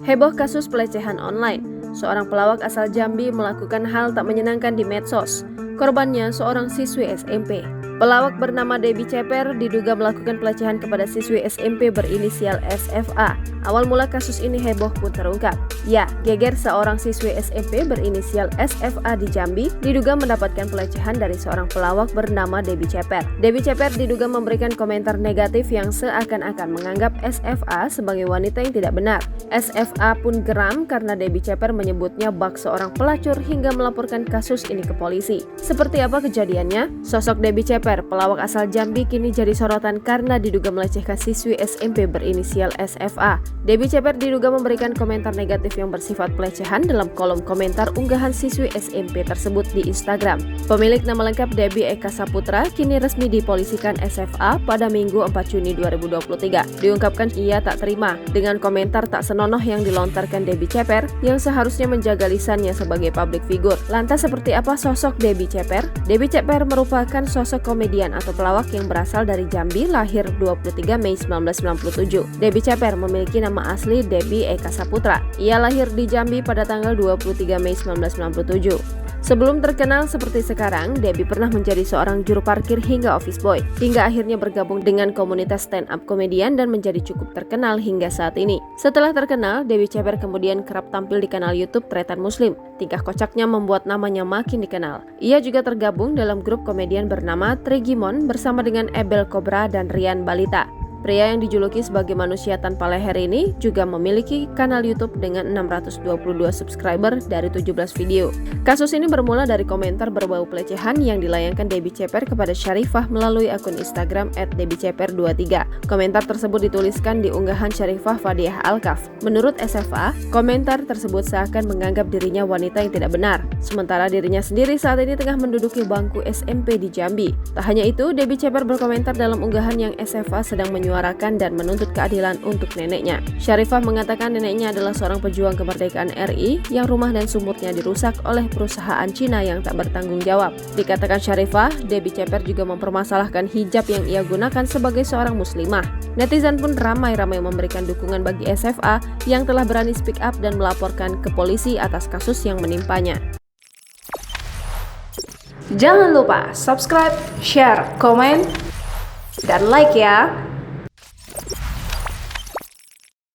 Heboh kasus pelecehan online. Seorang pelawak asal Jambi melakukan hal tak menyenangkan di medsos. Korbannya seorang siswi SMP. Pelawak bernama Debbie Ceper diduga melakukan pelecehan kepada siswi SMP berinisial SFA. Awal mula kasus ini heboh pun terungkap. Ya, geger seorang siswi SMP berinisial SFA di Jambi diduga mendapatkan pelecehan dari seorang pelawak bernama Debbie Ceper. Debbie Ceper diduga memberikan komentar negatif yang seakan-akan menganggap SFA sebagai wanita yang tidak benar. SFA pun geram karena Debbie Ceper menyebutnya bak seorang pelacur hingga melaporkan kasus ini ke polisi. Seperti apa kejadiannya? Sosok Debbie Ceper, pelawak asal Jambi, kini jadi sorotan karena diduga melecehkan siswi SMP berinisial SFA. Debbie Ceper diduga memberikan komentar negatif yang bersifat pelecehan dalam kolom komentar unggahan siswi SMP tersebut di Instagram. Pemilik nama lengkap Debbie Eka Saputra kini resmi dipolisikan SFA pada Minggu 4 Juni 2023. Diungkapkan ia tak terima dengan komentar tak senonoh yang dilontarkan Debbie Ceper yang seharusnya menjaga lisannya sebagai public figure. Lantas seperti apa sosok Debbie Ceper? Debbie Ceper merupakan sosok komedian atau pelawak yang berasal dari Jambi, lahir 23 Mei 1997. Debbie Ceper memiliki nama asli Debbie Eka Saputra. Ia lahir di Jambi pada tanggal 23 Mei 1997. Sebelum terkenal seperti sekarang, Debbie pernah menjadi seorang juru parkir hingga office boy, hingga akhirnya bergabung dengan komunitas stand-up komedian dan menjadi cukup terkenal hingga saat ini. Setelah terkenal, Debbie Ceper kemudian kerap tampil di kanal YouTube Tretan Muslim. Tingkah kocaknya membuat namanya makin dikenal. Ia juga tergabung dalam grup komedian bernama Trigimon bersama dengan Ebel Cobra dan Rian Balita. Pria yang dijuluki sebagai manusia tanpa leher ini juga memiliki kanal YouTube dengan 622 subscriber dari 17 video. Kasus ini bermula dari komentar berbau pelecehan yang dilayangkan Debbie Ceper kepada Syarifah melalui akun Instagram @debbieceper23. Komentar tersebut dituliskan di unggahan Syarifah Fadiah Alkaf. Menurut SFA, komentar tersebut seakan menganggap dirinya wanita yang tidak benar, sementara dirinya sendiri saat ini tengah menduduki bangku SMP di Jambi. Tak hanya itu, Debbie Ceper berkomentar dalam unggahan yang SFA sedang menyuarakan dan menuntut keadilan untuk neneknya. Syarifah mengatakan neneknya adalah seorang pejuang kemerdekaan RI yang rumah dan sumurnya dirusak oleh perusahaan Cina yang tak bertanggung jawab. Dikatakan Syarifah, Debbie Ceper juga mempermasalahkan hijab yang ia gunakan sebagai seorang muslimah. Netizen pun ramai-ramai memberikan dukungan bagi SFA yang telah berani speak up dan melaporkan ke polisi atas kasus yang menimpanya. Jangan lupa subscribe, share, komen, dan like ya.